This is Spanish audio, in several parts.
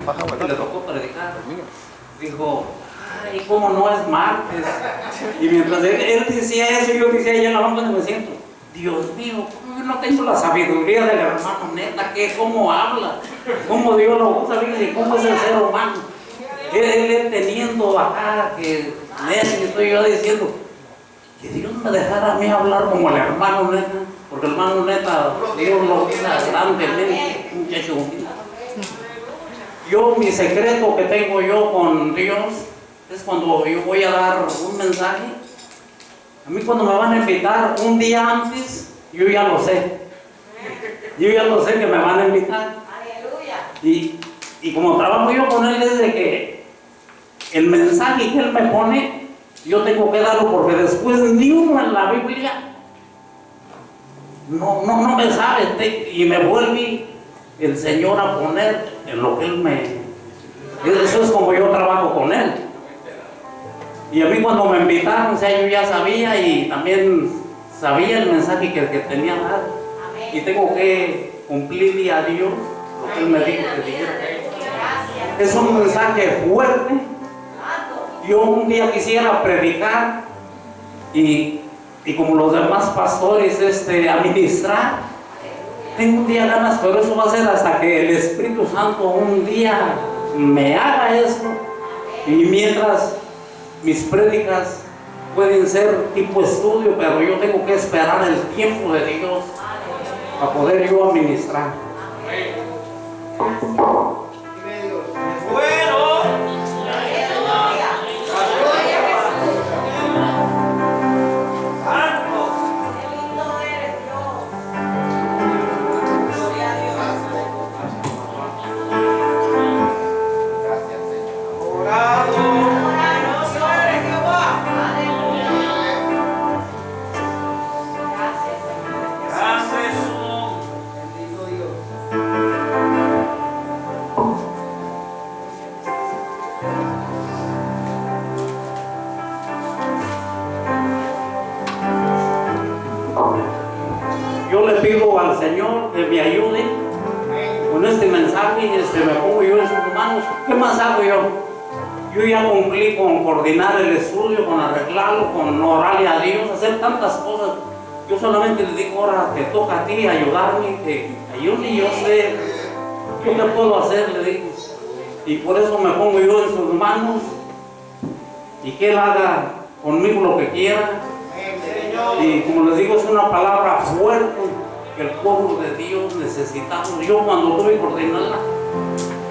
que le tocó predicar, dijo, ay, ¿cómo no es martes? Y mientras él decía eso, yo decía allá en la banca donde me siento, Dios mío, yo no tengo la sabiduría del hermano Neta, ¿cómo habla? ¿Cómo Dios lo usa? Y ¿cómo es el ser humano? Él teniendo acá que estoy yo diciendo, que Dios me dejara a mí hablar como el hermano Neta, porque el hermano Neta, Dios lo usa grandemente, muchacho. Yo, mi secreto que tengo yo con Dios es cuando yo voy a dar un mensaje. A mí cuando me van a invitar un día antes, yo ya lo sé. Yo ya lo sé que me van a invitar. Y como trabajo yo con él desde que el mensaje que él me pone, yo tengo que darlo porque después ni uno en la Biblia no me sabe y me vuelve el Señor a poner en lo que Él me... Eso es como yo trabajo con Él. Y a mí cuando me invitaron, o sea, yo ya sabía y también sabía el mensaje que tenía que dar. Y tengo que cumplirle a Dios lo que Él me dijo que dijera. Es un mensaje fuerte. Yo un día quisiera predicar y como los demás pastores administrar. Tengo un día ganas, pero eso va a ser hasta que el Espíritu Santo un día me haga eso. Y mientras mis prédicas pueden ser tipo estudio, pero yo tengo que esperar el tiempo de Dios para poder yo administrar. Yo le pido al Señor que me ayude con este mensaje, me pongo yo en sus manos. ¿Qué más hago yo? Yo ya cumplí con coordinar el estudio, con arreglarlo, con orarle a Dios, hacer tantas cosas. Yo solamente le digo, ahora te toca a ti ayudarme, que ayude, yo sé, yo qué puedo hacer, le digo. Y por eso me pongo yo en sus manos y que Él haga conmigo lo que quiera. Y como les digo, es una palabra fuerte que el pueblo de Dios necesitamos. Yo cuando tuve que ordenarla,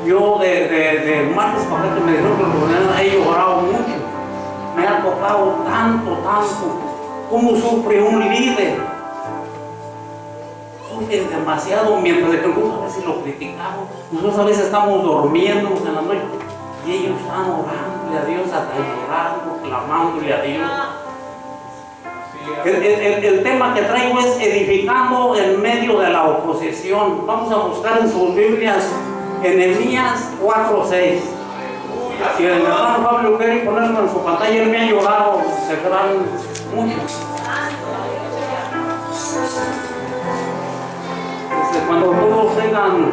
yo de martes para acá que me dijeron que lo ordenara, he llorado mucho. Me ha tocado tanto, cómo sufre un líder. Sufre demasiado, mientras que algunos a veces lo criticamos. Nosotros a veces estamos durmiendo en la noche y ellos están orándole a Dios, hasta llorando, clamándole a Dios. El tema que traigo es edificando en medio de la oposición. Vamos a buscar en sus Biblias Nehemías 4:6. Si el hermano Pablo quiere ponerlo en su pantalla, él me ha ayudado, se quedan mucho. Cuando todos tengan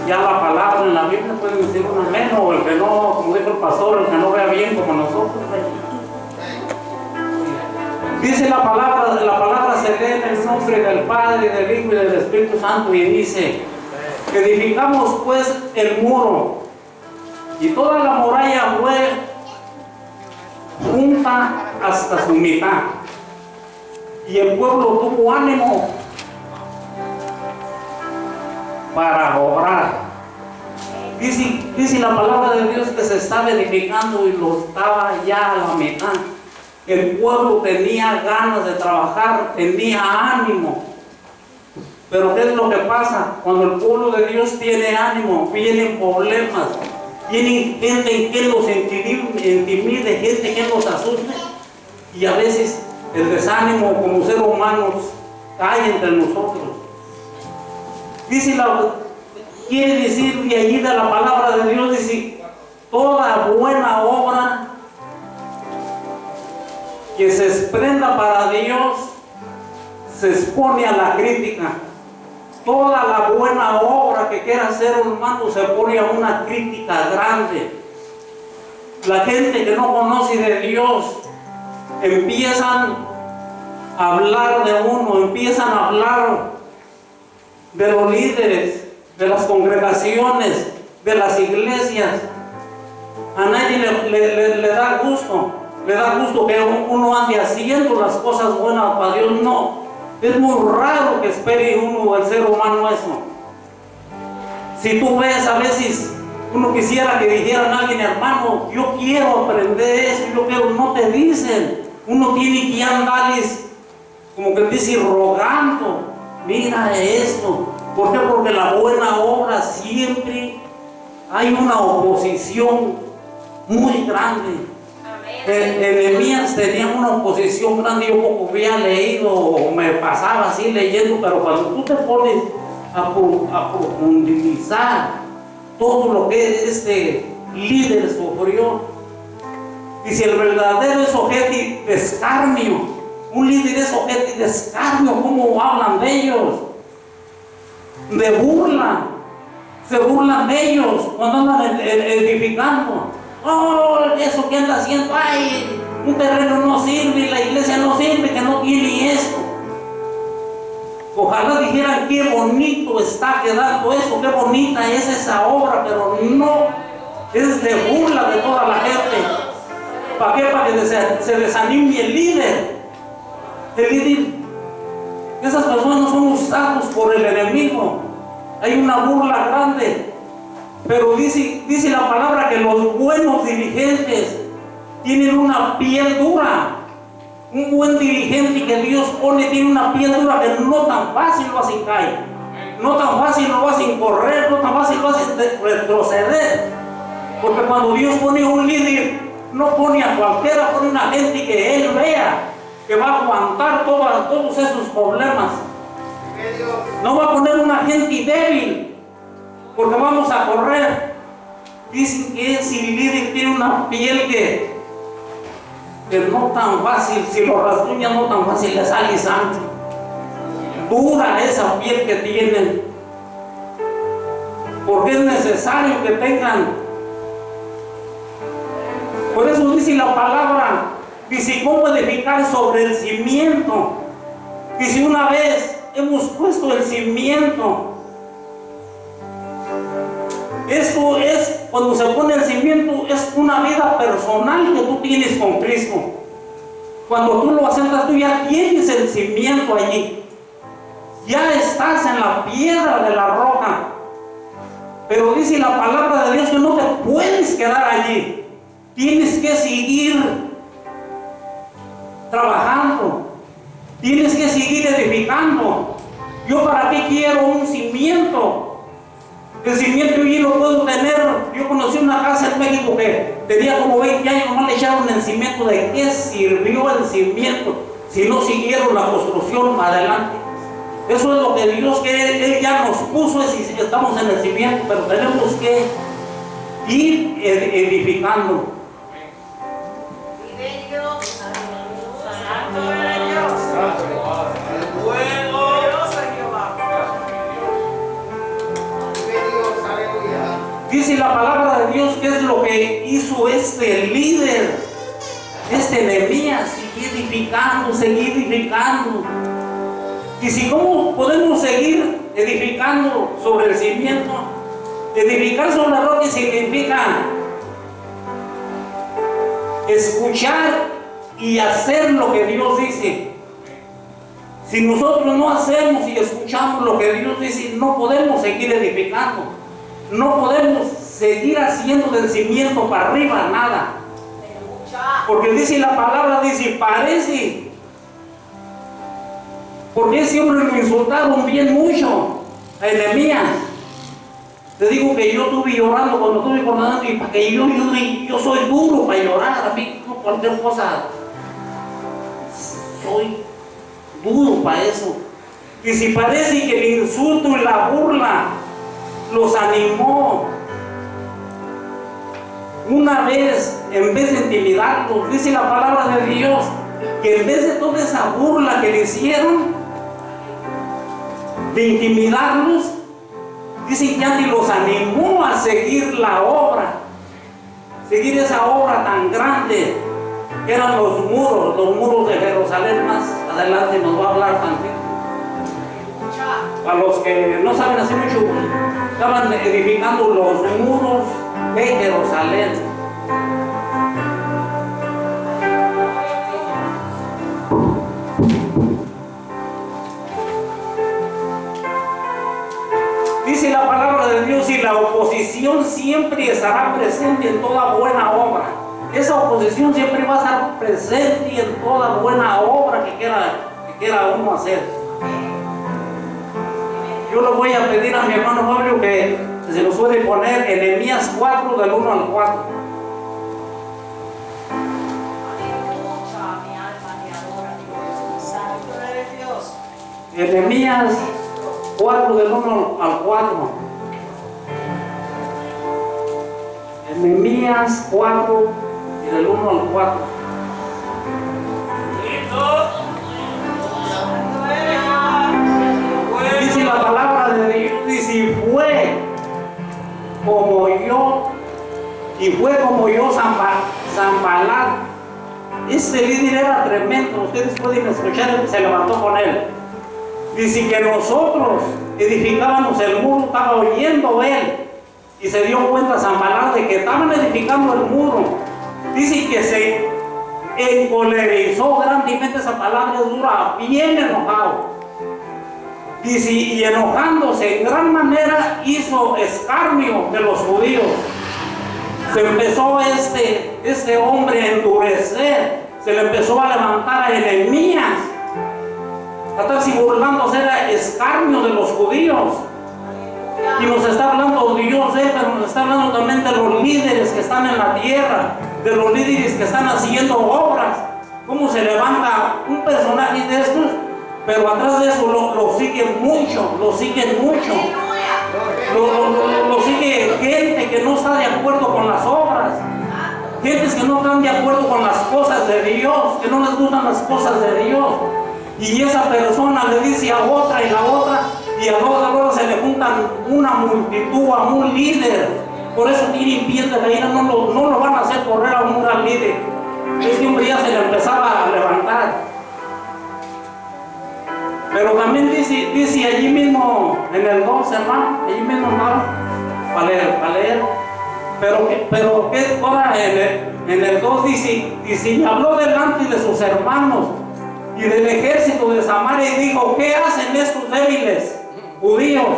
ya la palabra en la Biblia, pueden decir un amén, o el que no, como dijo el pastor, el que no vea bien como nosotros. Dice la palabra se lee en el nombre del Padre, del Hijo y del Espíritu Santo, y dice: edificamos pues el muro, y toda la muralla fue junta hasta su mitad, y el pueblo tuvo ánimo para obrar. Dice la palabra de Dios que se estaba edificando y lo estaba ya a la mitad. El pueblo tenía ganas de trabajar, tenía ánimo. Pero ¿qué es lo que pasa? Cuando el pueblo de Dios tiene ánimo, vienen problemas, vienen gente que los intimide, gente que los asuste, y a veces el desánimo como seres humanos cae entre nosotros. Quiere decir de allí de la palabra de Dios, dice, toda buena obra que se desprenda para Dios se expone a la crítica. toda la buena obra que quiera hacer un hermano se pone a una crítica grande. La gente que no conoce de Dios empiezan a hablar de uno, empiezan a hablar de los líderes, de las congregaciones, de las iglesias. A nadie le da gusto. Le da gusto que uno ande haciendo las cosas buenas para Dios. No, es muy raro que espere uno, el ser humano, eso. Si tú ves, a veces uno quisiera que dijeran a alguien, hermano, yo quiero aprender eso, yo quiero, no te dicen. Uno tiene que andarles, como que dice, rogando, mira esto. ¿Por qué? Porque la buena obra siempre hay una oposición muy grande. Nehemías tenía una oposición grande. Yo poco había leído o me pasaba así leyendo, pero cuando tú te pones a profundizar todo lo que este líder sufrió, dice, el verdadero es objeto de escarnio. Un líder es objeto de escarnio. ¿Cómo hablan de ellos? De burla. Se burlan de ellos cuando andan edificando. Oh, eso que anda haciendo, ay, un terreno no sirve, la iglesia no sirve, que no tiene esto. Ojalá dijeran qué bonito está quedando eso, qué bonita es esa obra, pero no, es de burla de toda la gente. ¿Para qué? Para que se desanime el líder. El líder, esas personas son usados por el enemigo. Hay una burla grande. Pero dice la palabra que los buenos dirigentes tienen una piel dura. Un buen dirigente que Dios pone tiene una piel dura que no tan fácil lo hacen caer. No tan fácil lo hacen correr, no tan fácil lo hacen retroceder. Porque cuando Dios pone un líder, no pone a cualquiera, pone una gente que Él vea que va a aguantar todos esos problemas. No va a poner una gente débil, porque vamos a correr. Dicen que si el líder tiene una piel que no tan fácil, si lo rasguña no tan fácil le sale sangre. Dura esa piel que tienen, porque es necesario que tengan. Por eso dice la palabra, dice, ¿cómo edificar sobre el cimiento? Dice, una vez hemos puesto el cimiento. Esto es, cuando se pone el cimiento, es una vida personal que tú tienes con Cristo. Cuando tú lo asentas, tú ya tienes el cimiento allí. Ya estás en la piedra de la roca. Pero dice la palabra de Dios que no te puedes quedar allí. Tienes que seguir trabajando. Tienes que seguir edificando. ¿Yo para qué quiero un cimiento? El cimiento yo lo puedo tener. Yo conocí una casa en México que tenía como 20 años, nomás le echaron el cimiento. ¿De qué sirvió el cimiento si no siguieron la construcción adelante? Eso es lo que Dios quiere. Él ya nos puso, estamos en el cimiento, pero tenemos que ir edificando. Dice la palabra de Dios que es lo que hizo este líder, este Nehemías, seguir edificando. Y si cómo podemos seguir edificando sobre el cimiento, edificar sobre la roca significa escuchar y hacer lo que Dios dice. Si nosotros no hacemos y escuchamos lo que Dios dice, no podemos seguir edificando. No podemos seguir haciendo del cimiento para arriba nada. Porque dice la palabra, dice, parece. Porque ese hombre lo insultaron bien mucho a Nehemías. Te digo que yo estuve llorando cuando estuve coronando, y para que yo soy duro para llorar. A mí no cualquier cosa, soy duro para eso. Y si parece que el insulto y la burla los animó, una vez, en vez de intimidarlos, dice la palabra de Dios que en vez de toda esa burla que le hicieron, de intimidarlos, dice que Andy los animó a seguir la obra, seguir esa obra tan grande que eran los muros de Jerusalén. Más adelante nos va a hablar también. Para los que no saben hace mucho, estaban edificando los muros de Jerusalén. Dice la palabra de Dios: y la oposición siempre estará presente en toda buena obra. Esa oposición siempre va a estar presente en toda buena obra que quiera uno hacer. Yo le voy a pedir a mi hermano Fabio que se nos puede poner en Nehemías 4, del 1 al 4. Nehemías 4, del 1 al 4. Nehemías 4, del 1 al 4. Dice la palabra de Dios, y si fue como yo, Sanbalat, este líder era tremendo. Ustedes pueden escuchar, se levantó con él. Dice que nosotros edificábamos el muro, estaba oyendo él, y se dio cuenta Sanbalat de que estaban edificando el muro. Dice que se encolerizó grandemente. Esa palabra es dura, bien enojado. Dice, y enojándose en gran manera hizo escarnio de los judíos. Se empezó este hombre a endurecer, se le empezó a levantar a Nehemías, a estar burlándose, era escarnio de los judíos. Y nos está hablando Dios, pero nos está hablando también de los líderes que están en la tierra, de los líderes que están haciendo obras. Cómo se levanta un personaje de estos, pero atrás de eso lo siguen mucho, lo sigue gente que no está de acuerdo con las obras, gentes que no están de acuerdo con las cosas de Dios, que no les gustan las cosas de Dios, y esa persona le dice a otra y la otra, y a todas se le juntan una multitud a un líder. Por eso tienen piel de gallina, no lo van a hacer correr a un gran líder. Ese hombre ya se le empezaba a levantar. Pero también dice allí mismo en el 2, hermano, allí mismo, hermano, para leer. Pero que ahora en el 2 dice, y habló delante de sus hermanos y del ejército de Samaria y dijo: ¿qué hacen estos débiles judíos?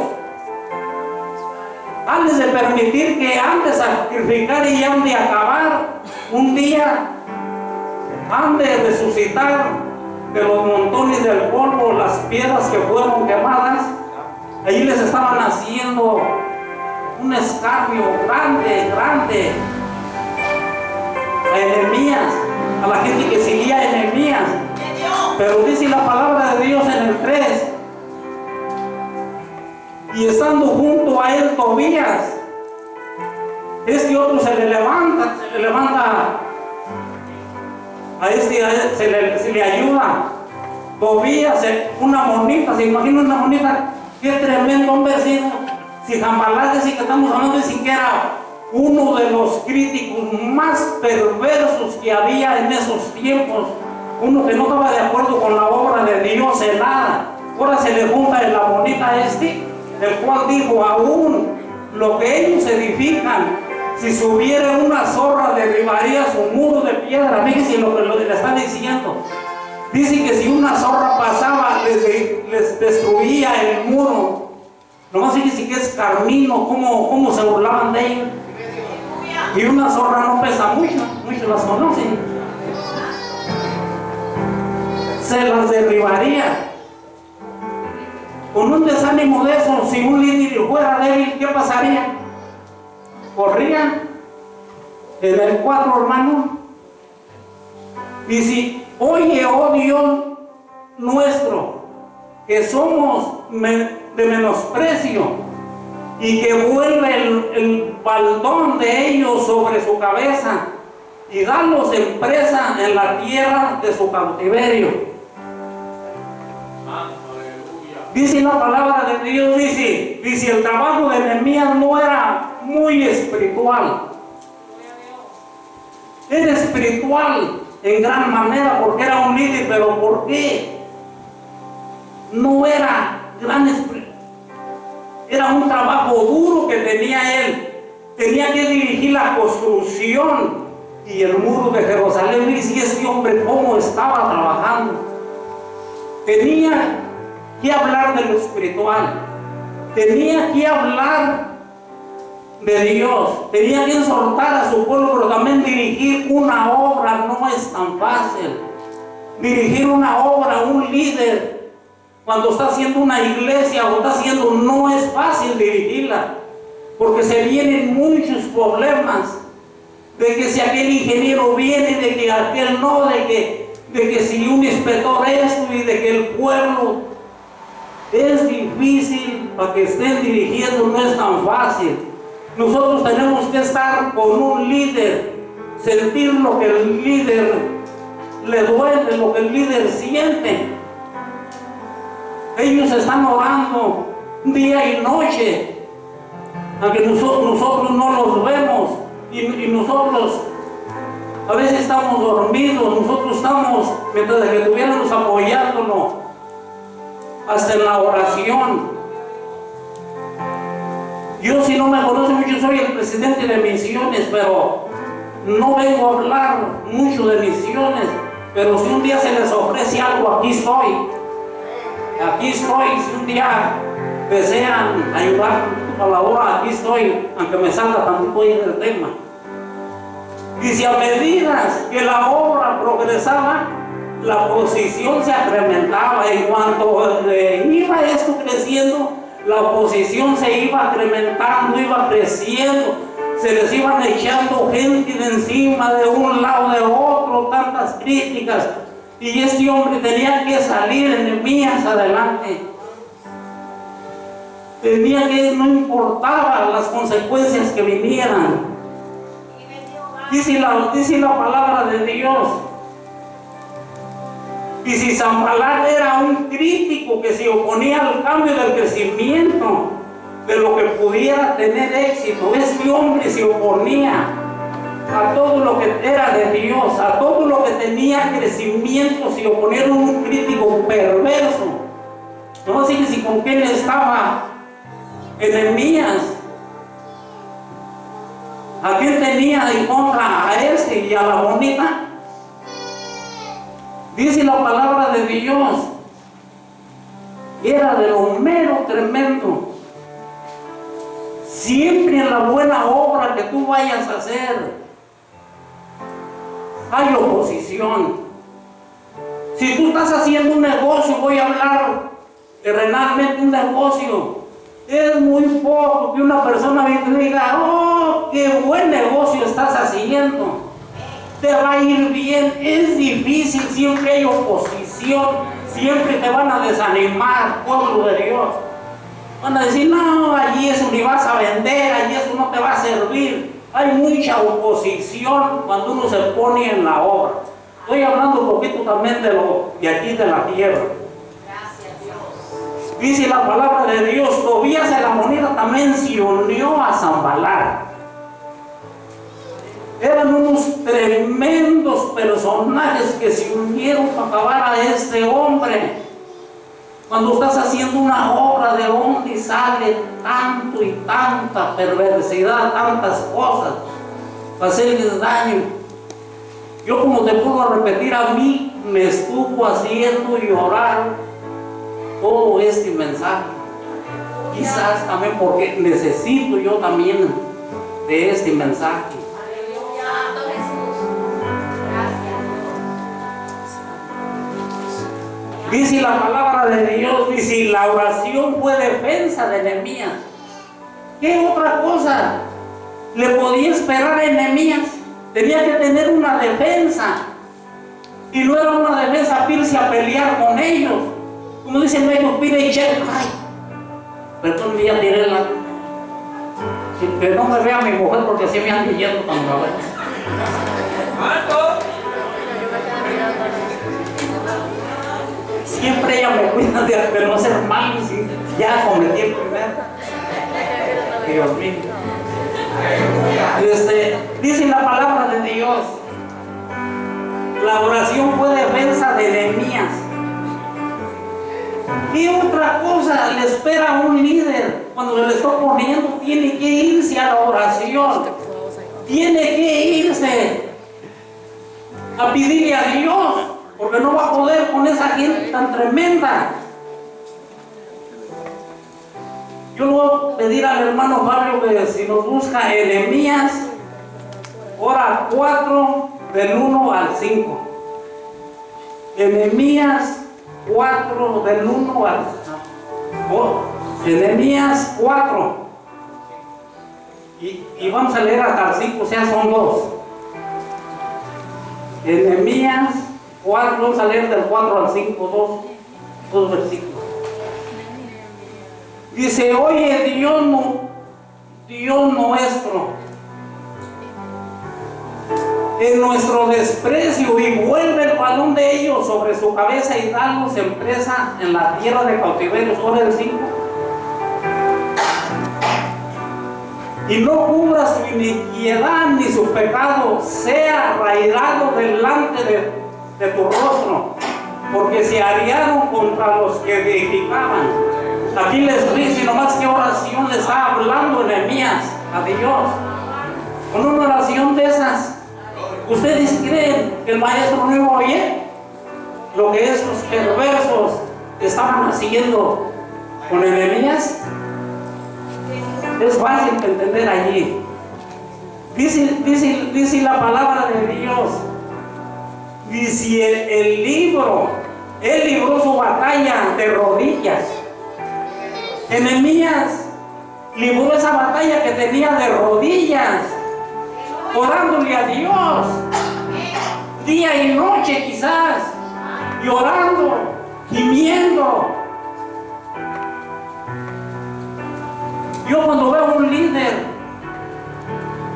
Antes de permitir que han de sacrificar y han de acabar un día, han de resucitar de los montones del polvo, las piedras que fueron quemadas. Allí les estaban haciendo un escarnio grande a Nehemías, a la gente que seguía a Nehemías. Pero dice la palabra de Dios en el 3: y estando junto a él Tobías, este otro se le levanta a se le ayuda. Tobías, una monita, se imagina una monita, qué tremendo hombre. Si Sanbalat, si que estamos hablando de siquiera uno de los críticos más perversos que había en esos tiempos, uno que no estaba de acuerdo con la obra de Dios en nada. Ahora se le junta en la monita el cual dijo: aún lo que ellos edifican, si subiera una zorra, derribaría su muro de piedra. Fíjense lo que le están diciendo. Dice que si una zorra pasaba, les destruía el muro. Nomás fíjense que es carmino, cómo se burlaban de ellos. Y una zorra no pesa mucho, muchos las conocen. Se las derribaría. Con un desánimo de eso, si un líder fuera débil, ¿qué pasaría? Corrían. En el 4, hermano, dice: oye, oh Dios nuestro, que somos de menosprecio, y que vuelve el baldón de ellos sobre su cabeza, y dalos en presa en la tierra de su cautiverio. Dice la palabra de Dios, dice el trabajo de Nehemías no era muy espiritual. Era espiritual en gran manera porque era un líder, pero ¿por qué? No era gran espiritual. Era un trabajo duro que tenía él. Tenía que dirigir la construcción y el muro de Jerusalén. Y si este hombre cómo estaba trabajando, tenía que hablar de lo espiritual, tenía que hablar de Dios, tenía que exhortar a su pueblo, pero también dirigir una obra no es tan fácil. Dirigir una obra, un líder, cuando está haciendo una iglesia o está haciendo, no es fácil dirigirla, porque se vienen muchos problemas, de que si aquel ingeniero viene, de que aquel no, de que si un inspector esto y de que el pueblo es difícil para que estén dirigiendo, no es tan fácil. Nosotros tenemos que estar con un líder, sentir lo que el líder le duele, lo que el líder siente. Ellos están orando día y noche, aunque nosotros no los vemos y nosotros a veces estamos dormidos, nosotros estamos, mientras que estuviéramos apoyándonos hasta en la oración. Yo, si no me conocen mucho, soy el presidente de misiones, pero no vengo a hablar mucho de misiones, pero si un día se les ofrece algo, aquí estoy. Aquí estoy. Si un día desean ayudar a la obra, aquí estoy, aunque me salga tantito ahí del tema. Y si a medida que la obra progresaba, la oposición se incrementaba. En cuanto iba esto creciendo, la oposición se iba incrementando, iba creciendo, se les iban echando gente de encima, de un lado, de otro, tantas críticas. Y este hombre tenía que salir en Nehemías adelante. Tenía que, no importaba las consecuencias que vinieran. Dice la palabra de Dios. Y si Sanballat era un crítico que se oponía al cambio del crecimiento, de lo que pudiera tener éxito, este hombre se oponía a todo lo que era de Dios, a todo lo que tenía crecimiento, se oponía. Un crítico perverso. No sé si con quién estaba Nehemías. ¿A quién tenía en contra? A este y a la bonita. Dice la palabra de Dios, era de lo mero tremendo. Siempre en la buena obra que tú vayas a hacer, hay oposición. Si tú estás haciendo un negocio, voy a hablar terrenalmente, un negocio, es muy poco que una persona diga, oh, qué buen negocio estás haciendo, te va a ir bien. Es difícil, siempre hay oposición, siempre te van a desanimar, pueblo de Dios. Van a decir, no, allí eso ni vas a vender, allí eso no te va a servir. Hay mucha oposición cuando uno se pone en la obra. Estoy hablando un poquito también de aquí de la tierra. Gracias, Dios. Dice la palabra de Dios, Tobías el amonita también se unió a Sanballat. Eran unos tremendos personajes que se unieron para acabar a este hombre. Cuando estás haciendo una obra, de donde sale tanto y tanta perversidad, tantas cosas para hacerles daño. Yo, como te puedo repetir, a mí me estuvo haciendo llorar todo este mensaje. Quizás también porque necesito yo también de este mensaje. Dice la palabra de Dios, dice, la oración fue defensa de Nehemías. ¿Qué otra cosa le podía esperar a Nehemías? Tenía que tener una defensa. Y no era una defensa irse a pelear con ellos. Como dicen ellos, pide y cheque. Ay, perdón, ya tiré la... Que no me vea mi mujer porque así me ando yendo tan grave. Siempre ella me cuida de no ser malo, si ya cometí el primero. Dios mío. Dice la palabra de Dios, la oración fue defensa de Nehemías. ¿Qué otra cosa le espera a un líder cuando se le está poniendo? Tiene que irse a la oración, tiene que irse a pedirle a Dios, porque no va a poder con esa gente tan tremenda. Yo le voy a pedir al hermano Fabio que si nos busca en Nehemías, hora 4, del 1 al 5. Nehemías 4, del 1 al 5. Nehemías 4. Y vamos a leer hasta el 5, o sea, son 2. Nehemías 4, vamos a leer del 4 al 5, dos versículos. Dice, oye Dios nuestro, en nuestro desprecio, y vuelve el balón de ellos sobre su cabeza y danos en presa en la tierra de cautiverio. Sobre el 5. Y no cubra su iniquidad ni su pecado, sea arraigado delante de tu rostro, porque se arriaron contra los que edificaban. Aquí les dice nomás que oración le está hablando Nehemías a Dios. Con una oración de esas, ¿ustedes creen que el maestro no iba a oír lo que estos perversos estaban haciendo con Nehemías? Es fácil de entender allí. Dice la palabra de Dios. Dice el libro, él libró su batalla de rodillas. Nehemías libró esa batalla que tenía de rodillas, orándole a Dios, día y noche quizás, llorando, gimiendo. Yo cuando veo a un líder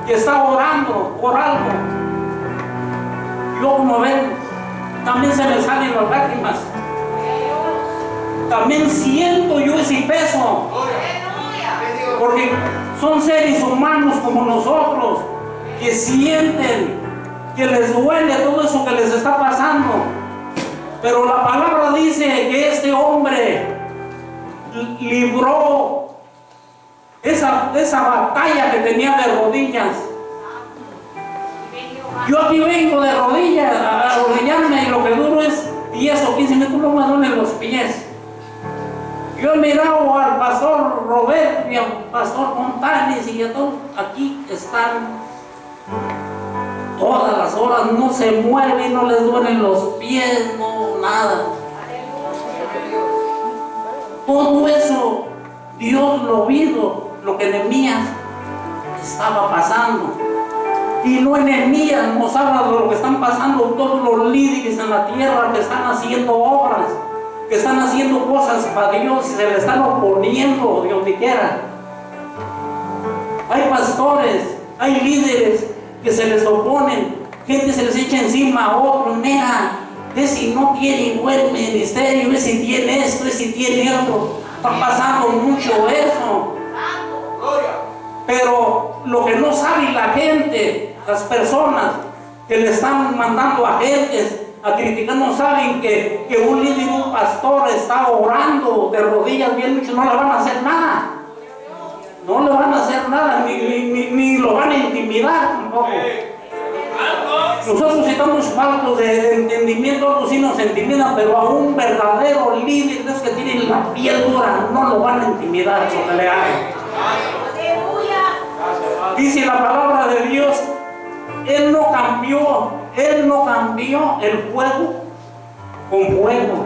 que está orando por algo, yo como ven, también se me salen las lágrimas. También siento yo ese peso, porque son seres humanos como nosotros, que sienten, que les duele todo eso que les está pasando. Pero la palabra dice que este hombre libró esa batalla que tenía de rodillas. Yo aquí vengo de rodillas a arrodillarme, y lo que duro es 10 o 15 minutos, no me duelen los pies. Yo he mirado al pastor Roberto y al pastor Montanes, y a todos aquí están todas las horas, no se mueven, no les duelen los pies, no, nada. Todo eso Dios lo vio, lo que Nehemías estaba pasando. Y no en Nehemías nos habla de lo que están pasando todos los líderes en la tierra, que están haciendo obras, que están haciendo cosas para Dios y se le están oponiendo de donde quiera. Hay pastores, hay líderes que se les oponen, gente se les echa encima a otros. Mira, ese no tiene buen ministerio, ese tiene esto, ese tiene otro. Está pasando mucho eso. Pero lo que no sabe la gente, las personas que le están mandando a gentes a criticar, no saben que un líder, un pastor está orando de rodillas bien mucho, no le van a hacer nada. No le van a hacer nada, ni lo van a intimidar tampoco. Nosotros estamos faltos de entendimiento, otros sí nos intimidan, pero a un verdadero líder de esos que tienen la piel dura, no lo van a intimidar lo que le hagan. Dice la palabra de Dios, Él no cambió el fuego con fuego.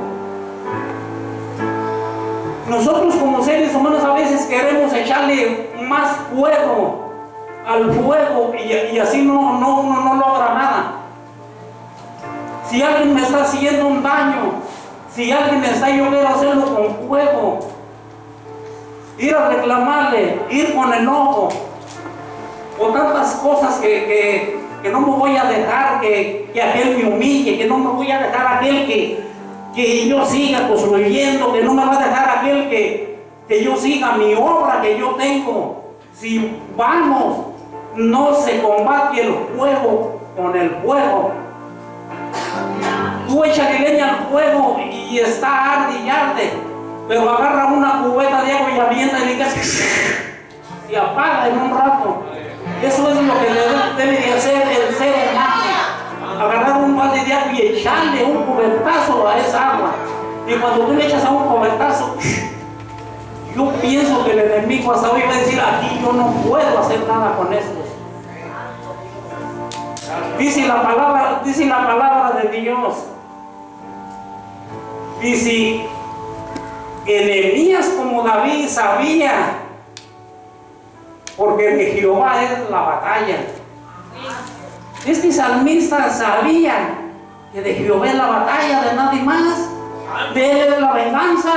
Nosotros como seres humanos a veces queremos echarle más fuego al fuego y así no logra nada. Si alguien me está haciendo un daño, si alguien me está, yo quiero hacerlo con fuego, ir a reclamarle, ir con enojo, o tantas cosas que no me voy a dejar que aquel me humille, que no me voy a dejar aquel que yo siga construyendo, que no me va a dejar aquel que yo siga mi obra que yo tengo. Si vamos, no se combate el fuego con el fuego. Tú échale leña al fuego y está arde y arde, pero agarra una cubeta de agua y avienta y le se apaga en un rato. Eso es lo que debe de hacer el ser humano. Agarrar un balde de agua y echarle un cubetazo a esa agua. Y cuando tú le echas a un cubetazo, yo pienso que el enemigo hasta hoy va a decir: aquí yo no puedo hacer nada con esto. Dice la palabra de Dios. Dice: Nehemías, como David, sabía, porque de Jehová es la batalla. Este salmista sabía que de Jehová es la batalla, de nadie más. De él es la venganza.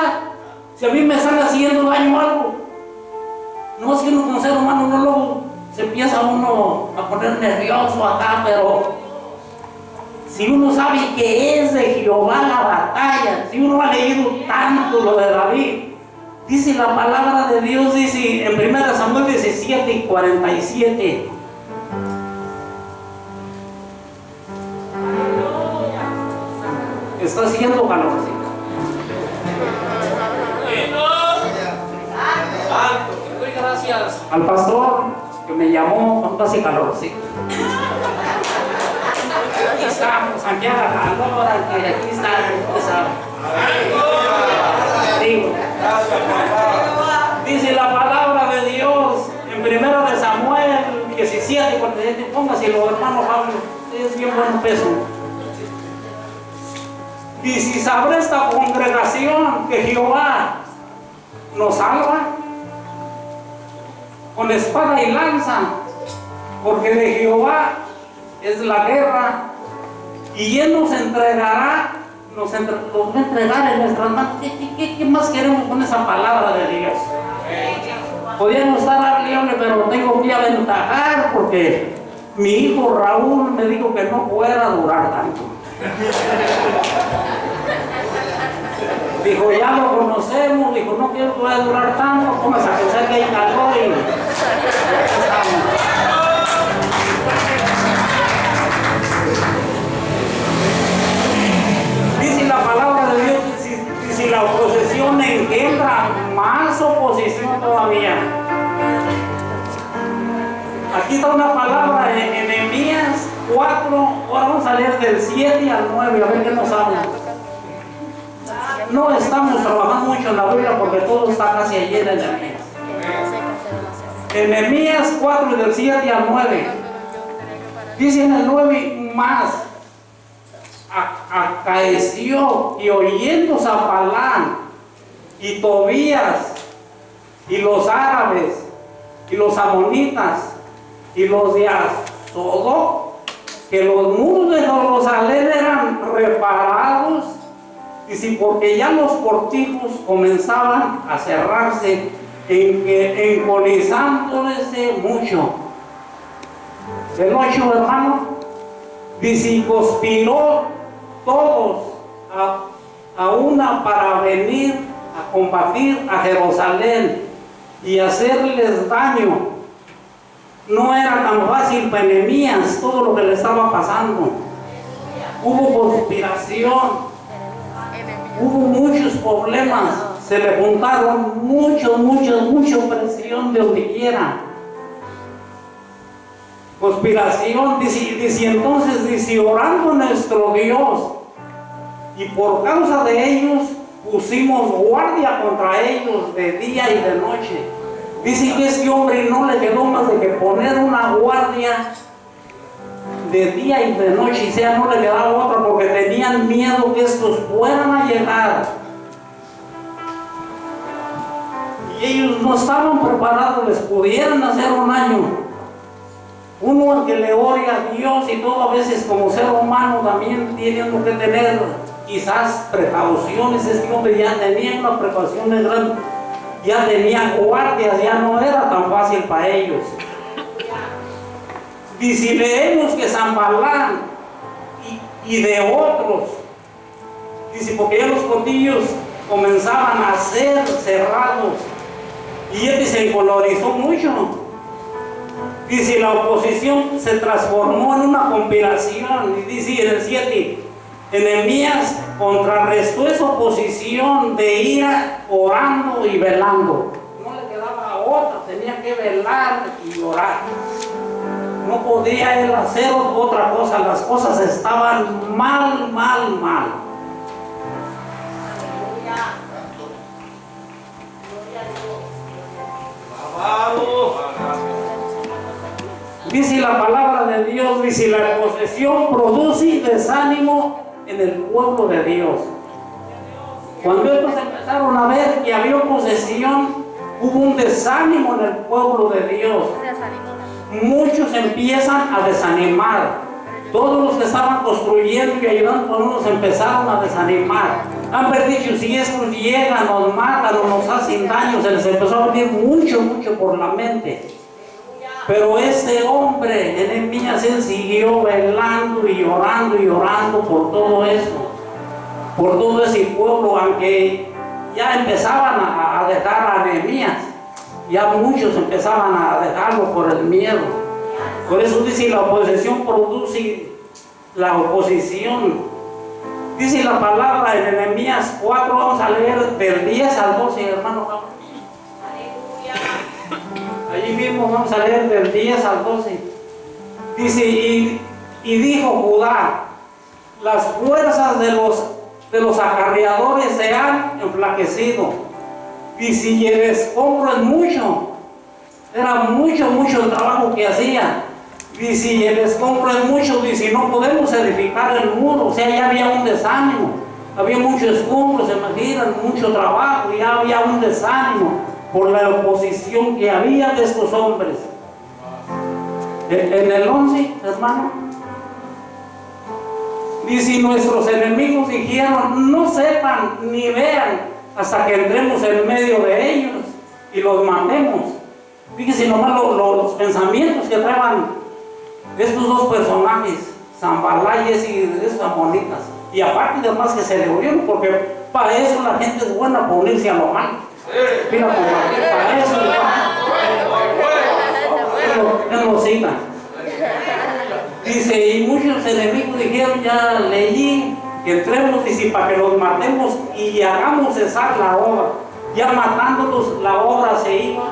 Si a mí me están haciendo daño algo, no es que uno como ser humano no luego se empieza uno a poner nervioso acá, pero si uno sabe que es de Jehová la batalla, si uno ha leído tanto lo de David, dice la palabra de Dios, dice en 1 Samuel 17 y 47. Está haciendo calorcito. Doy gracias al pastor que me llamó cuando hace calorcito. Aquí estamos, aquí a la calor, que aquí está. Dice la palabra de Dios en 1 Samuel 17, 47. Póngaselo, hermano Pablo, es bien buen peso. Dice: ¿sabrá esta congregación que Jehová nos salva con espada y lanza? Porque de Jehová es la guerra, y Él nos entregará, nos va a entregar en nuestras manos. ¿Qué más queremos con esa palabra de Dios? Podríamos estar hablando, pero tengo que aventajar porque mi hijo Raúl me dijo que no pueda durar tanto. Dijo: ya lo conocemos, dijo, no quiero que vaya a durar tanto, póngase a pensar que hay calor y dice la palabra de Dios, si la oposición engendra más oposición todavía. Aquí está una palabra en Nehemías 4, ahora vamos a leer del 7 al 9, a ver qué nos habla. No estamos trabajando mucho en la Biblia porque todo está casi allí en Nehemías. En Nehemías 4, del 7 al 9, dice en el 9: más acaeció que oyendo Zapalán y Tobías y los árabes y los amonitas y los de Asodó, que los muros de Jerusalén eran reparados, y si porque ya los cortijos comenzaban a cerrarse, encolizándose mucho. El 8, hermano, dice: y conspiró todos a una para venir a combatir a Jerusalén y hacerles daño. No era tan fácil para Nehemías todo lo que le estaba pasando. Hubo conspiración, hubo muchos problemas, se le juntaron mucha presión de donde quiera. Conspiración, dice entonces, dice, orando a nuestro Dios, y por causa de ellos pusimos guardia contra ellos de día y de noche. Dice que este hombre no le quedó más de que poner una guardia de día y de noche, y sea no le quedaba otra, porque tenían miedo que estos fueran a llegar. Y ellos no estaban preparados, les pudieran hacer un daño. Uno al que le ore a Dios y todo, a veces como ser humano también tiene uno que tener quizás precauciones. Este hombre ya tenía una precaución grande, ya tenía guardias, ya no era tan fácil para ellos. Y si leemos que Sanballat y de otros, Dice, porque ya los cotillos comenzaban a ser cerrados. Y él se encolorizó mucho. Dice, la oposición se transformó en una conspiración. Y dice en el 7, Nehemías contrarrestó esa oposición de ira orando y velando. No le quedaba otra, tenía que velar y orar. No podía él hacer otra cosa, las cosas estaban mal. Aleluya. Gloria a Dios. Dice la palabra de Dios, dice, la posesión produce desánimo en el pueblo de Dios. Cuando estos empezaron a ver que había posesión, hubo un desánimo en el pueblo de Dios. Muchos empiezan a desanimar. Todos los que estaban construyendo y ayudando con unos empezaron a desanimar. Han dicho, si estos llegan, nos matan o nos hacen daño, se les empezó a venir mucho por la mente. Pero este hombre, Nehemías, él siguió velando y orando por todo eso, por todo ese pueblo, aunque ya empezaban a dejar a Nehemías, ya muchos empezaban a dejarlo por el miedo. Por eso dice, la oposición produce la oposición. Dice la palabra en Nehemías 4, vamos a leer del 10 al 12, hermano. Allí mismo vamos a leer del 10 al 12. Dice, y dijo Judá, las fuerzas de los acarreadores se han enflaquecido. Dice, y el escombro es mucho. Era mucho el trabajo que hacía. Dice, y el escombro es mucho. Dice, no podemos edificar el muro. O sea, ya había un desánimo. Había mucho escombro, se imaginan, mucho trabajo. Y ya había un desánimo por la oposición que había de estos hombres. En el 11, hermano, dice, nuestros enemigos dijeron, no sepan ni vean hasta que entremos en medio de ellos y los matemos. Fíjense nomás los pensamientos que traban estos dos personajes, Sanballat y esas amonitas. Y aparte de más que se le unieron, porque para eso la gente es buena por unirse a lo malo. Mira, para eso es lo cita. Dice, y muchos enemigos dijeron, ya leí, que entremos, dice, para que los matemos y hagamos cesar la obra. Ya matándolos, la obra se iba,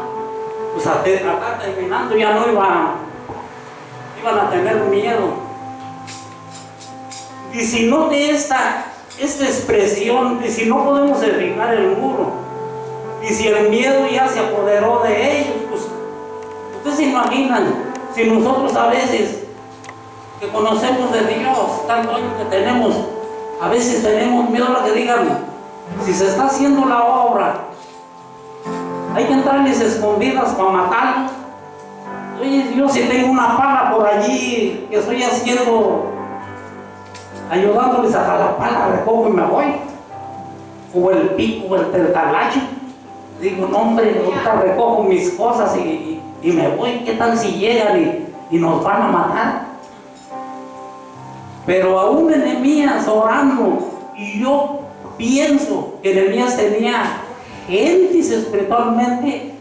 pues a estar terminando, ya no iban a tener miedo. Dice, note esta expresión, dice, no podemos edificar el muro. Dice, el miedo ya se apoderó de ellos. Pues, ustedes se imaginan, si nosotros a veces que conocemos de Dios, tanto años que tenemos, a veces tenemos miedo a que digan, si se está haciendo la obra, hay que entrarles escondidas para matarlos. Oye, yo si tengo una pala por allí que estoy haciendo, ayudándoles a la pala, recojo y me voy. O el pico, o el talacho. Digo, no hombre, ahorita recojo mis cosas y me voy. ¿Qué tal si llegan y nos van a matar? Pero aún Nehemías orando, y yo pienso que Nehemías tenía gentes espiritualmente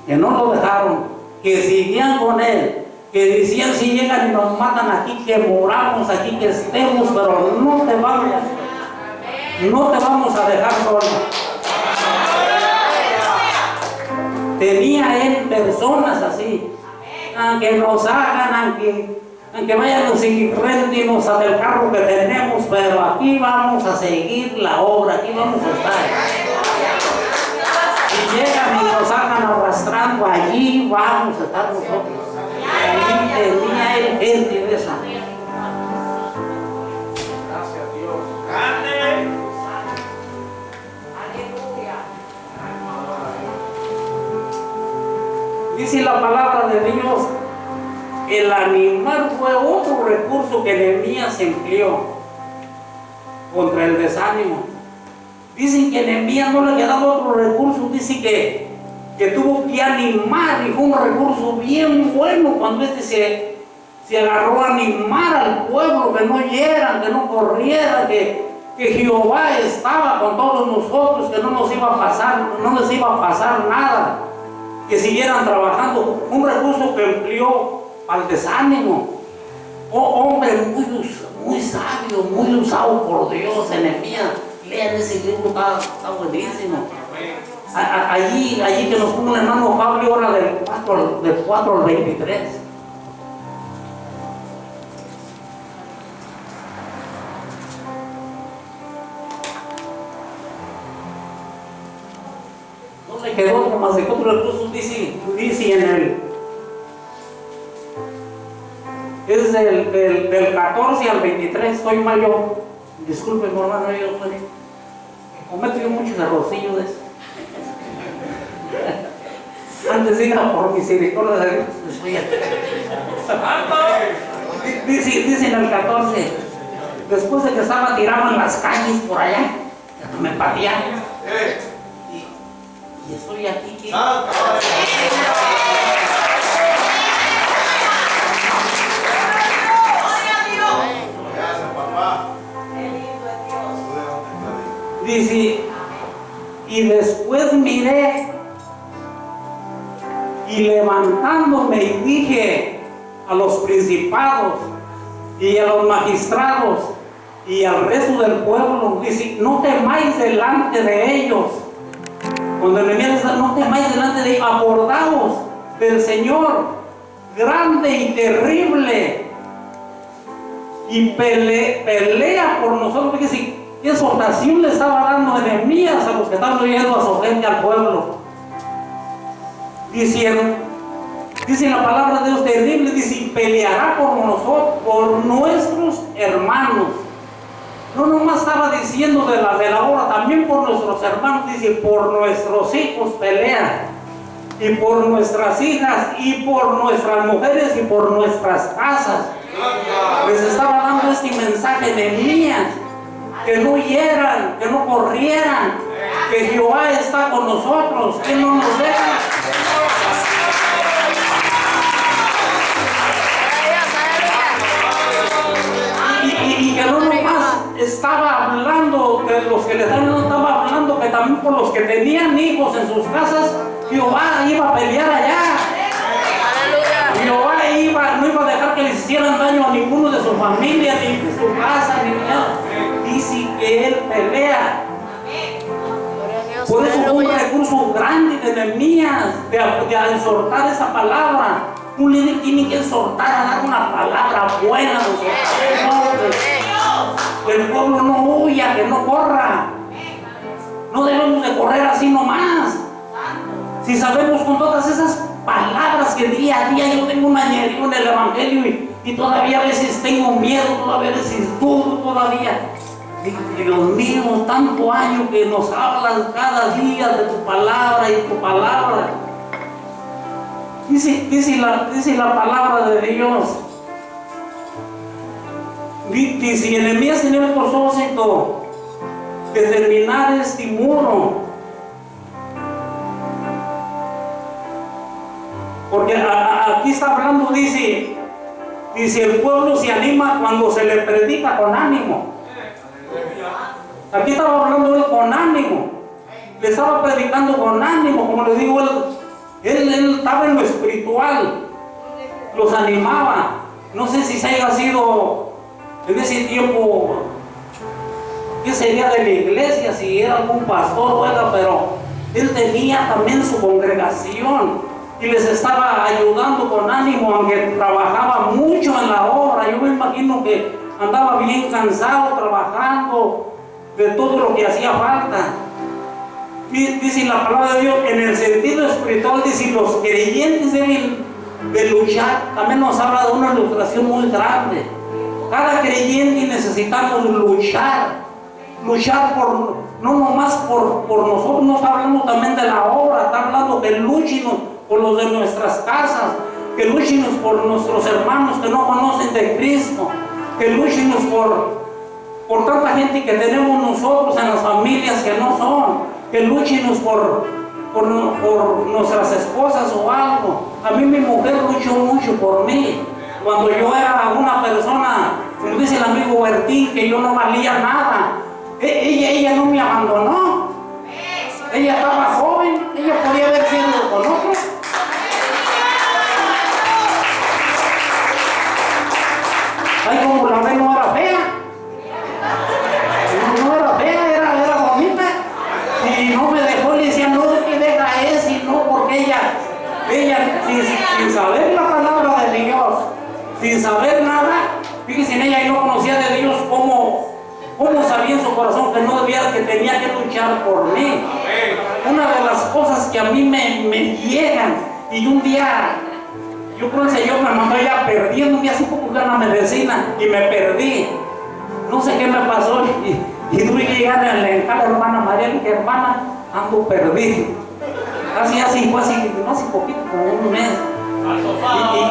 que no lo dejaron, que seguían con él, que decían, si llegan y nos matan aquí, que moramos aquí, que estemos, pero no te vamos a dejar solo. Tenía él personas así, aunque nos hagan, aunque vayan los ingredientes del carro que tenemos, pero aquí vamos a seguir la obra, aquí vamos a estar. Si llegan y nos hagan arrastrando, allí vamos a estar nosotros. Allí tenía él gente de esa. Gracias a Dios. ¡Grande! Dice la palabra de Dios, el animal fue otro recurso que Nehemías empleó contra el desánimo. Dicen que Nehemías no le quedaba otro recurso, dice que tuvo que animar, y fue un recurso bien bueno cuando se agarró a animar al pueblo, que no hieran, que no corrieran, que que Jehová estaba con todos nosotros, que no nos iba a pasar, no les iba a pasar nada, que siguieran trabajando. Un recurso que empleó al desánimo. Oh, hombre muy sabio, muy usado por Dios. Nehemías, lean ese libro, está buenísimo. Allí que nos pongo un hermano Pablo, ahora del 4 al 23. No le quedó otro más de otro recurso, dice en el. Es del 14 al 23, estoy mal yo. Disculpen, hermano, yo cometo yo muchos errorcillos de eso. Antes diga por misericordia de Dios, dice en el 14, después de que estaba tirado en las calles por allá, me patearon. Y estoy aquí. Dice, y después miré y levantándome y dije a los principados y a los magistrados y al resto del pueblo, dice, no temáis delante de ellos. Cuando Nehemías dice, no temáis delante de ellos, acordaos del Señor, grande y terrible, y pelea por nosotros. Porque ¿qué exhortación le estaba dando Nehemías a los que estaban oyendo a su gente, al pueblo? Diciendo, dice la palabra de Dios terrible, dice, peleará por nosotros, por nuestros hermanos. No nomás estaba diciendo de la obra, también por nuestros hermanos, dice, por nuestros hijos pelea, y por nuestras hijas, y por nuestras mujeres, y por nuestras casas. Les estaba dando este mensaje de Nehemías, que no huyeran, que no corrieran, que Jehová está con nosotros, que no nos deja. Y que no nomás estaba hablando de los que le estaban, no estaba hablando que también por los que tenían hijos en sus casas, Jehová iba a pelear allá. Jehová no iba a dejar que les hicieran daño a ninguno de su familia, ni de su casa, ni nada. Dice que él pelea. Por eso fue un recurso grande de Nehemías, de exhortar esa palabra. Un líder tiene que exhortar a dar una palabra buena, que el pueblo no huya, que no corra. No debemos de correr así nomás. Si sabemos con todas esas palabras que día a día yo tengo un añadido en el Evangelio y todavía a veces tengo miedo, todavía a veces dudo, todavía. Dios mío, tanto año que nos hablan cada día de tu palabra y tu palabra. Dice la palabra de Dios. Dice, Nehemías tenía el propósito de terminar este muro. Porque aquí está hablando, dice, el pueblo se anima cuando se le predica con ánimo. Aquí estaba hablando él con ánimo. Le estaba predicando con ánimo, como les digo, él estaba en lo espiritual. Los animaba. No sé si se haya sido en ese tiempo, ¿qué sería de la iglesia? Si era algún pastor o algo, pero él tenía también su congregación y les estaba ayudando con ánimo, aunque trabajaba mucho en la obra. Yo me imagino que andaba bien cansado trabajando de todo lo que hacía falta. Dice la palabra de Dios, en el sentido espiritual, dice, los creyentes deben de luchar. También nos habla de una ilustración muy grande. Cada creyente necesitamos luchar por, no nomás por nosotros. No está hablando también de la obra, está hablando que luchen por los de nuestras casas, que luchen por nuestros hermanos que no conocen de Cristo, que luchen por tanta gente que tenemos nosotros en las familias que no son, que luchen por nuestras esposas o algo. A mí mi mujer luchó mucho por mí. Cuando yo era una persona, como dice el amigo Bertín, que yo no valía nada, ella no me abandonó. Ella estaba joven, ella podía haber sido con otros. Ay, como la ve no era fea. No era fea, era bonita. Y no me dejó, le decía, no, que deja eso, y no, porque ella sin saber la palabra de Dios, sin saber nada, fíjense en ella, y no conocía de Dios, cómo sabía en su corazón que no debía, que tenía que luchar por mí. Una de las cosas que a mí me llegan, y un día, yo creo que el Señor me mandó ya perdiendo, un día así poco que una medicina, y me perdí. No sé qué me pasó, y tuve que llegar a la hermana María, y dije, hermana, ando perdido. Así fue así, no hace poquito, como un mes.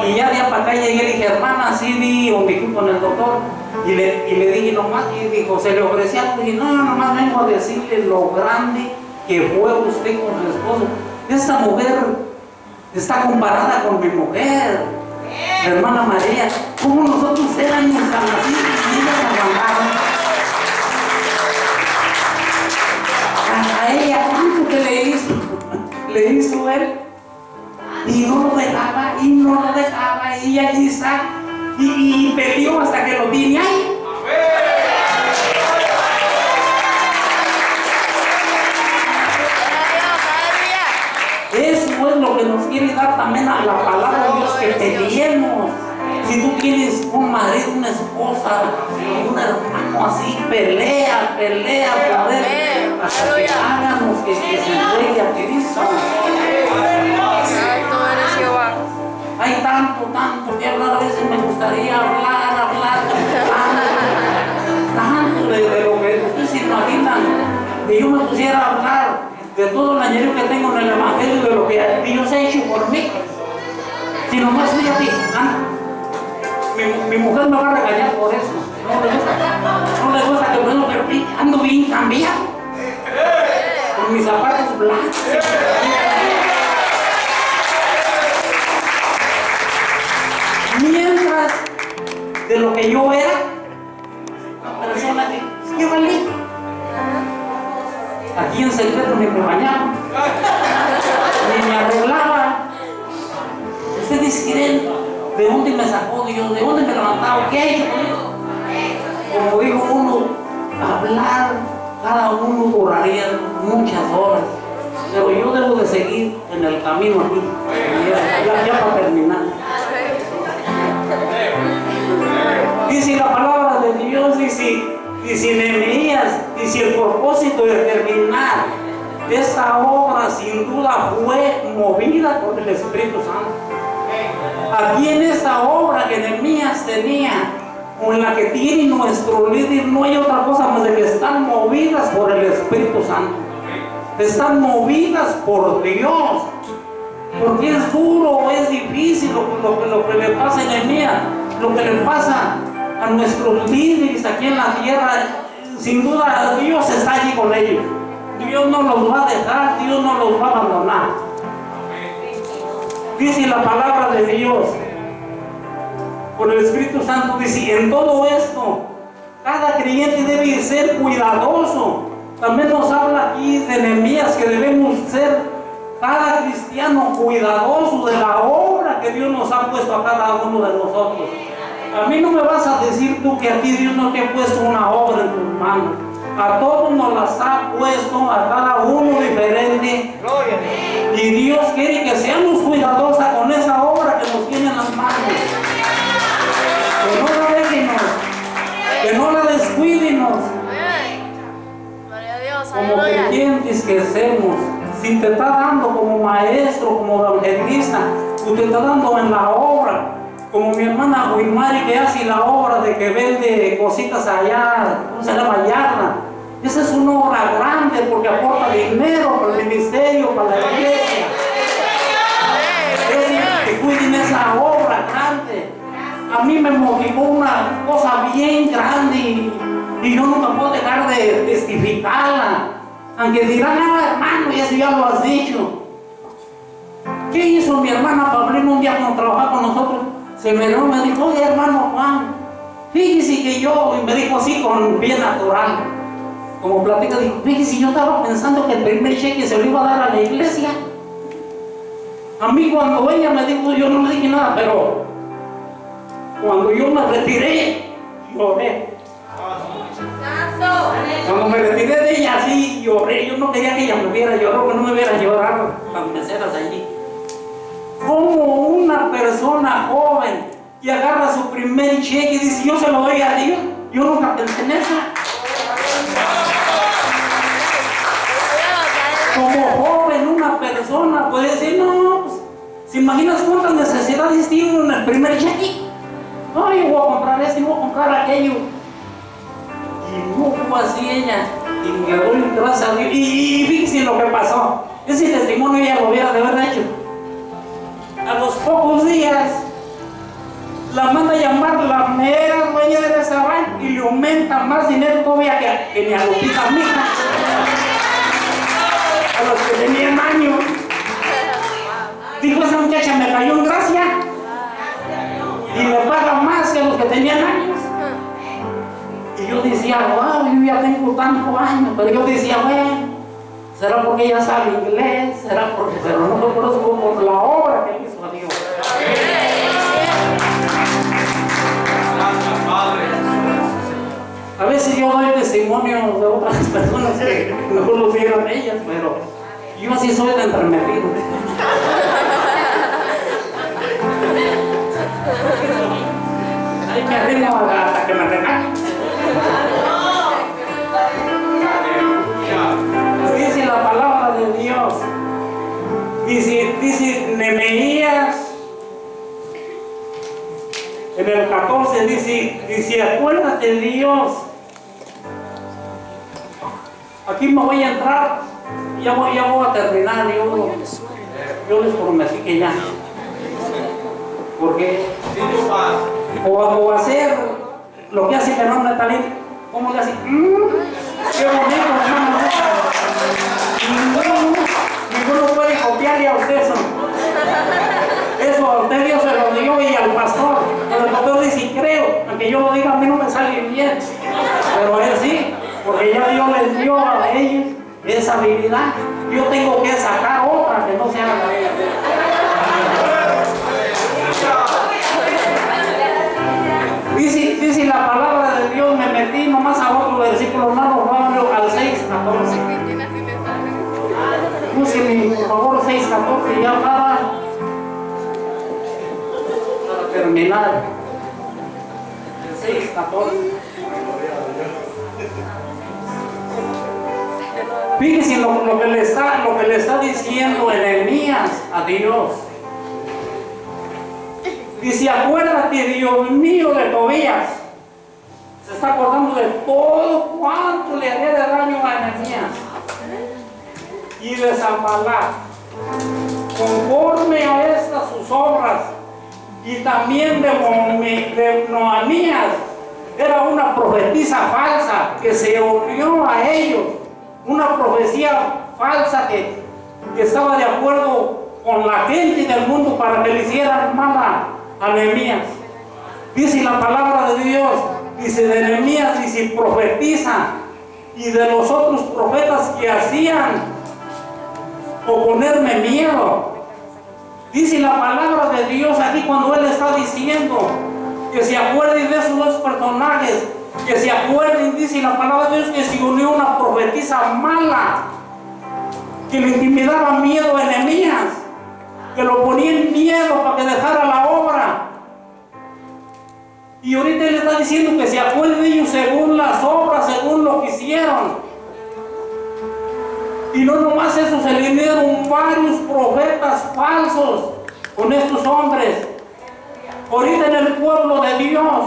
Y ya de para acá llegué y dije, hermana, sí vi o me fui con el doctor. Y le dije nomás, y dijo, se le ofrecía algo. Y dije, no, nomás vengo a decirle lo grande que fue usted con su esposo. Esta mujer está comparada con mi mujer, la hermana María. ¿Cómo nosotros éramos tan así? Y ellas aguantaron. A ella, ¿cuánto que le hizo él? Y no lo dejaba, y allí está, y peleó hasta que lo tiene ahí. Eso es lo que nos quiere dar también a la palabra de Dios, que peleemos. Si tú tienes un marido, una esposa, un hermano así, pelea por él, hasta que hagamos que se entregue a Cristo. Hay tanto que hablar, a veces me gustaría hablar, tanto de lo que ustedes se imaginan, que yo me pusiera a hablar de todo el añadido que tengo en el Evangelio, de lo que Dios ha hecho por mí. Si nomás fíjate, mi mujer me va a regañar por eso. No le gusta que bueno, pero ando bien cambiado, con mis zapatos blancos. Mientras de lo que yo era, una persona que valía. Aquí en secreto ni me bañaba, ni me arreglaba. Ustedes creen de dónde me sacó Dios, de dónde me levantaba, qué ha hecho conmigo. Como dijo uno, hablar, cada uno duraría muchas horas, pero yo debo de seguir en el camino aquí, ya para terminar. Dice la palabra de Dios, y si Nehemías, y si el propósito de terminar esta obra sin duda fue movida por el Espíritu Santo. Aquí en esta obra que Nehemías tenía, con la que tiene nuestro líder, no hay otra cosa más de que están movidas por el Espíritu Santo. Están movidas por Dios. Porque es duro, es difícil lo que le pasa a Nehemías, lo que le pasa a nuestros líderes aquí en la tierra. Sin duda Dios está allí con ellos. Dios no los va a dejar, Dios no los va a abandonar. Dice la palabra de Dios, por el Espíritu Santo, dice, en todo esto cada creyente debe ser cuidadoso. También nos habla aquí de Nehemías que debemos ser cada cristiano cuidadoso de la obra que Dios nos ha puesto a cada uno de nosotros. A mí no me vas a decir tú que a ti Dios no te ha puesto una obra en tus manos. A todos nos las ha puesto, a cada uno diferente. Y Dios quiere que seamos cuidadosos con esa obra que nos tiene en las manos. Que no la dejemos, que no la descuidemos. Como creyentes que hacemos, si te está dando como maestro, como evangelista, tú te está dando en la obra. Como mi hermana Wilmari, que hace la obra de que vende cositas allá, ¿cómo se llama? Yarda. Esa es una obra grande porque aporta dinero para el ministerio, para la iglesia. Es que cuiden esa obra grande. A mí me motivó una cosa bien grande y yo nunca puedo dejar de testificarla. Aunque dirán, hermano, y eso ya lo has dicho. ¿Qué hizo mi hermana Paulina un día cuando trabajaba con nosotros? Se me dijo, oye hermano Juan, fíjese que yo, y me dijo así con bien natural, como platica, dijo, fíjese, yo estaba pensando que el primer cheque se lo iba a dar a la iglesia. A mí cuando ella me dijo, yo no le dije nada, pero cuando yo me retiré, lloré. Cuando me retiré de ella, sí lloré. Yo no quería que ella me viera llorar, que no me viera llorar las meseras allí. Como una persona joven que agarra su primer cheque y dice, yo se lo doy a Dios. Yo nunca pensé en eso. Como joven, una persona puede decir, no, pues, ¿se imaginas cuántas necesidades tiene uno en el primer cheque? No, yo voy a comprar esto y voy a comprar aquello. Y no fue así ella. Y le doy gracias a Dios. Y fíjense lo que pasó. Ese testimonio ella lo hubiera de haber hecho. A los pocos días, la manda a llamar la mera dueña del restaurante y le aumenta más dinero todavía que mi Lupita mija. A los que tenían años. Dijo, esa muchacha me cayó en gracia y me paga más que los que tenían años. Y yo decía, wow, yo ya tengo tantos años, pero yo decía, bueno, será porque ella sabe inglés, será porque, pero no fue por eso, fue por la obra que hizo a Dios. A veces yo doy testimonio de otras personas que mejor lo vieron ellas, pero yo así soy de entremetido. Ahí me arrimo hasta que me regañen. Dice la palabra de Dios. Dice Nehemías en el 14, dice, acuérdate Dios. Aquí me voy a entrar, ya voy a terminar. Yo les prometí que ya. Porque o hacer lo que hace el hermano Natalín, ¿cómo le hace? ¡Qué bonito, hermano! Ninguno puede copiarle a usted eso. Eso a usted Dios se lo dio y al pastor. Pero el pastor dice, creo, aunque yo lo diga, a mí no me sale bien. Pero a él sí, porque ya Dios les dio a ellos esa habilidad. Yo tengo que sacar otra que no sea la de ellos. Dice la palabra de Dios, me metí nomás a otro versículo, hermano, Pablo, al 6:14. Búsquenme, por favor, 6:14, ya para terminar. 6:14. Fíjense lo que le está diciendo Nehemías a Dios. Dice, acuérdate, Dios mío, de Tobías. Se está acordando de todo cuanto le había de daño a Nehemías. Y de Sanballat, conforme a estas sus obras, y también de Noemías, era una profetisa falsa que se unió a ellos, una profecía falsa que estaba de acuerdo con la gente del mundo para que le hicieran mal a Nehemías. Dice la palabra de Dios, dice de Nehemías, dice profetiza, y de los otros profetas que hacían o ponerme miedo. Dice la palabra de Dios aquí cuando Él está diciendo que se acuerden de esos dos personajes, que se acuerden, dice la palabra de Dios, que se unió una profetisa mala, que le intimidaba miedo a Nehemías, que lo ponía en miedo para que dejara la obra. Y ahorita Él está diciendo que se acuerden de ellos según las obras, según lo que hicieron. Y no nomás eso, se le dieron varios profetas falsos con estos hombres. Ahorita en el pueblo de Dios,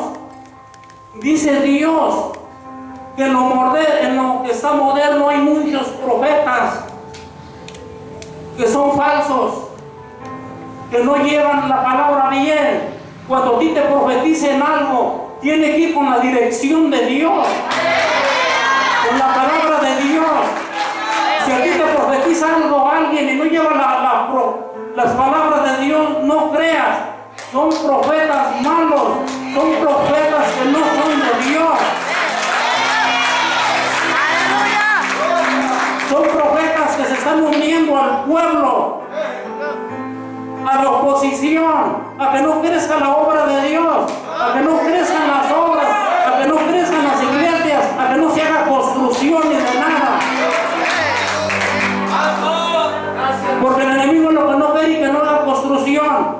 dice Dios, que en lo que está moderno hay muchos profetas que son falsos, que no llevan la palabra bien. Cuando a ti te profeticen algo, tiene que ir con la dirección de Dios, con la palabra de Dios. Si a ti te profetiza algo a alguien y no lleva las palabras de Dios, no creas. Son profetas malos, son profetas que no son de Dios. están uniendo al pueblo a la oposición, a que no crezca la obra de Dios, a que no crezcan las obras, a que no crezcan las iglesias, a que no se haga construcción ni de nada. Porque el enemigo lo que no quiere es que no haga construcción,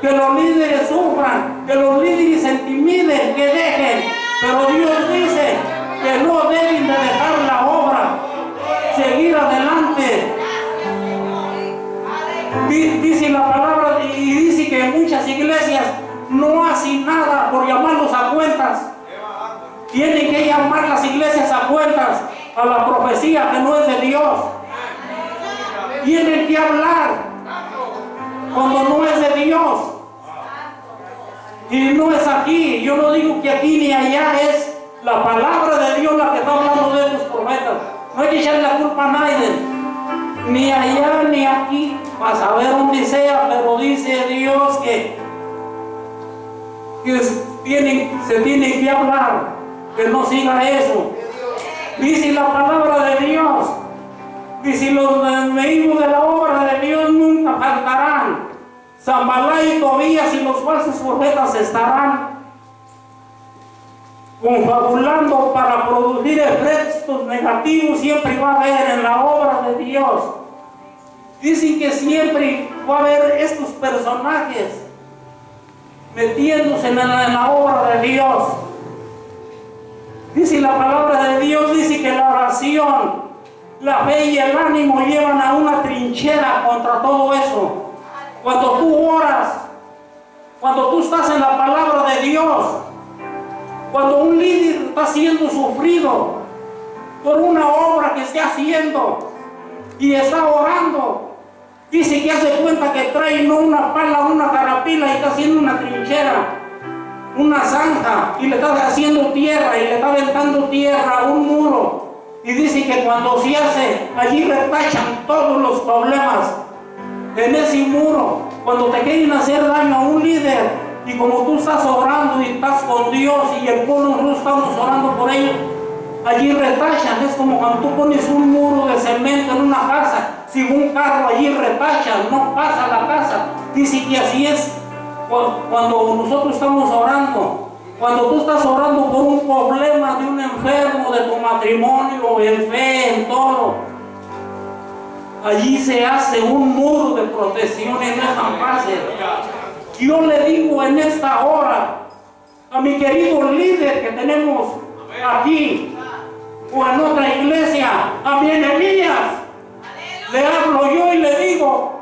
que los líderes sufran, que los líderes se intimiden, que dejen. Pero Dios dice que no deben de dejar la obra, seguir adelante. Dice la palabra y dice que muchas iglesias no hacen nada por llamarlos a cuentas. Tienen que llamar las iglesias a cuentas a la profecía que no es de Dios. Tienen que hablar cuando no es de Dios. Y no es aquí. Yo no digo que aquí ni allá, es la palabra de Dios la que está hablando de los profetas. No hay que echarle la culpa a nadie, ni allá ni aquí, para saber dónde sea, pero dice Dios que se tiene que hablar, que no siga eso. Dice la palabra de Dios, dice los enemigos de la obra de Dios nunca faltarán. Zambalá y Tobías y los falsos profetas estarán confabulando para producir efectos negativos, siempre va a haber en la obra de Dios. Dicen que siempre va a haber estos personajes metiéndose en la obra de Dios. Dice la palabra de Dios, dice que la oración, la fe y el ánimo llevan a una trinchera contra todo eso. Cuando tú oras, cuando tú estás en la palabra de Dios, cuando un líder está siendo sufrido por una obra que esté haciendo y está orando, dice que hace cuenta que trae no una pala, una carapila y está haciendo una trinchera, una zanja, y le está haciendo tierra y le está aventando tierra a un muro. Y dice que cuando se hace, allí retachan todos los problemas en ese muro. Cuando te quieren hacer daño a un líder, y como tú estás orando y estás con Dios y el pueblo, nosotros estamos orando por ellos, allí retachan. Es como cuando tú pones un muro de cemento en una casa, si un carro allí retacha, no pasa la casa. Dice que así es cuando nosotros estamos orando. Cuando tú estás orando por un problema de un enfermo, de tu matrimonio, en fe, en todo, allí se hace un muro de protección y no es tan fácil. Yo le digo en esta hora a mi querido líder que tenemos aquí o en otra iglesia, a mi Nehemías, le hablo yo y le digo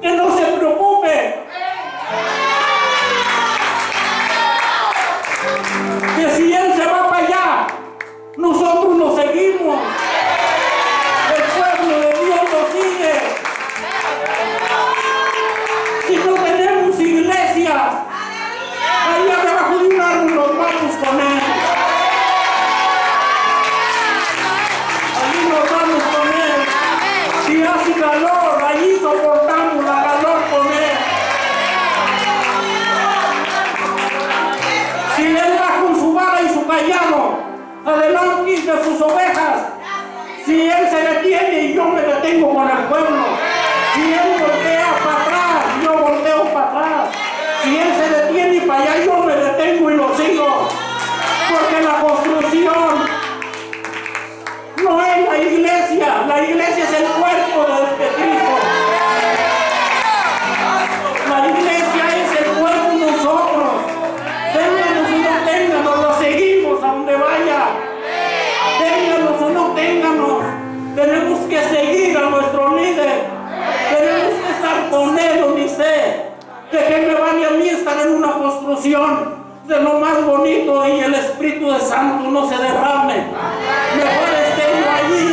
que no se preocupe, que si él se va para allá, nosotros lo seguimos. El pueblo de Dios lo sigue. Si no tenemos iglesias, allá debajo de un árbol nos vamos con él. Allí nos vamos con él. Si hace calor, allí soportamos la calor con él. Si él va con su vara y su callado adelante de sus ovejas, si él se detiene y yo me detengo con el pueblo, si él voltea para atrás, yo volteo para atrás, si él se detiene y para allá, yo me detengo y lo sigo, porque la construcción no es la iglesia es el cuerpo de Cristo. La iglesia es el cuerpo de nosotros. Ténganos o no ténganos, lo seguimos a donde vaya. Ténganos o no ténganos, tenemos que seguir a nuestro líder. Tenemos que estar con él donde esté. De que me vale a mí estar en una construcción de lo más bonito y el Espíritu de Santo no se derrame. Mejor esté yo allí,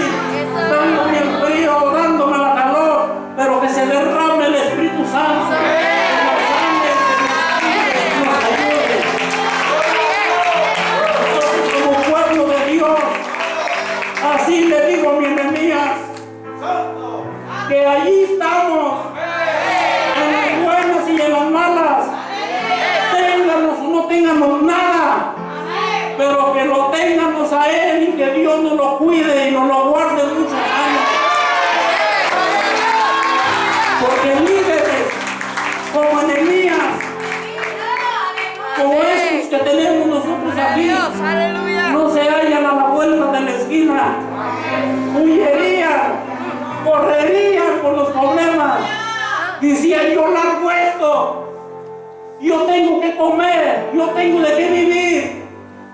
dándome el frío, dándome la calor, pero que se derrame el Espíritu Santo. Así le digo a mi Nehemías, que allí estamos, en las buenas y en las malas, ténganos o no ténganos nada, pero que lo ténganos a él y que Dios nos lo cuide y nos lo guarde muchos años. que tenemos nosotros aquí Dios, aleluya. no se hallan a la vuelta de la esquina. Huyerían, correrían por los problemas. Decían, yo largo esto. Yo tengo que comer, yo tengo de qué vivir.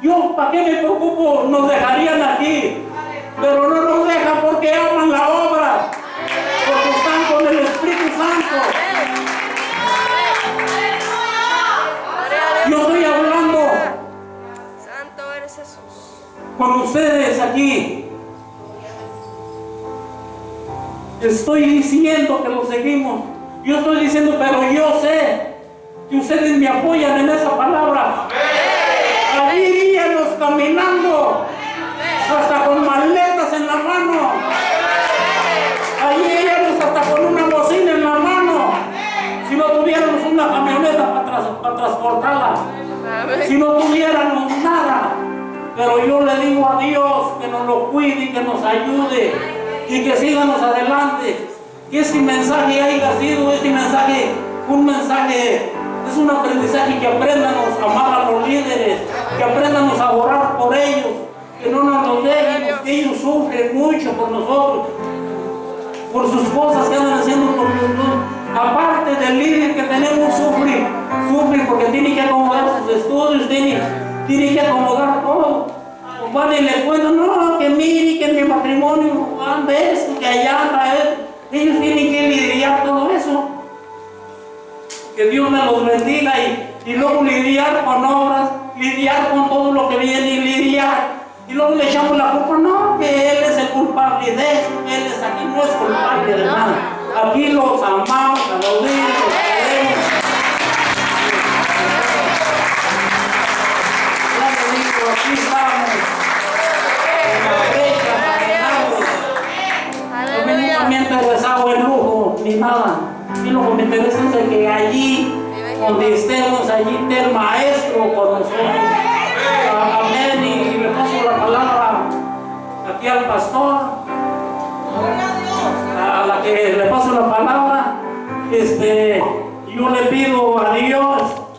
Yo, ¿para qué me preocupo? Nos dejarían aquí. Pero no nos dejan porque aman la obra. Porque están con el Espíritu Santo. Yo estoy hablando Santo eres Jesús. con ustedes aquí. Estoy diciendo que lo seguimos. Yo estoy diciendo, pero yo sé que ustedes me apoyan en esa palabra. Ahí iríamos caminando, hasta con maletas en la mano. Ahí iríamos hasta con una bocina en la mano. Si no tuviéramos una camioneta para transportarla. Si no tuviéramos nada. Pero yo le digo a Dios que nos lo cuide y que nos ayude y que sigamos adelante. Que este mensaje haya sido un mensaje, es un aprendizaje, que aprendamos a amar a los líderes, que aprendamos a orar por ellos, que no nos los dejemos, que ellos sufren mucho por nosotros, por sus cosas que andan haciendo por nosotros. Aparte del líder que tenemos, sufre porque tiene que acomodar sus estudios, tiene que acomodar todo. Van y le cuentan, no, que mire, que en mi matrimonio anda esto, que allá anda esto. Ellos tienen que lidiar todo eso. Que Dios me los bendiga y luego lidiar con obras, lidiar con todo lo que viene y lidiar. Y luego le echamos la culpa, no, que Él es el culpable de esto, Él es aquí, no es culpable de nada. Aquí los amamos, a los niños, los queremos. Ya le digo, aquí estamos, en la brecha, caminando. A mí nunca me ha interesado el lujo, ni nada. Y lo que me interesa es que allí, donde estemos, allí esté el Maestro con nosotros. Amén. Y le paso la palabra aquí al pastor, a la que le paso la palabra. Yo le pido a Dios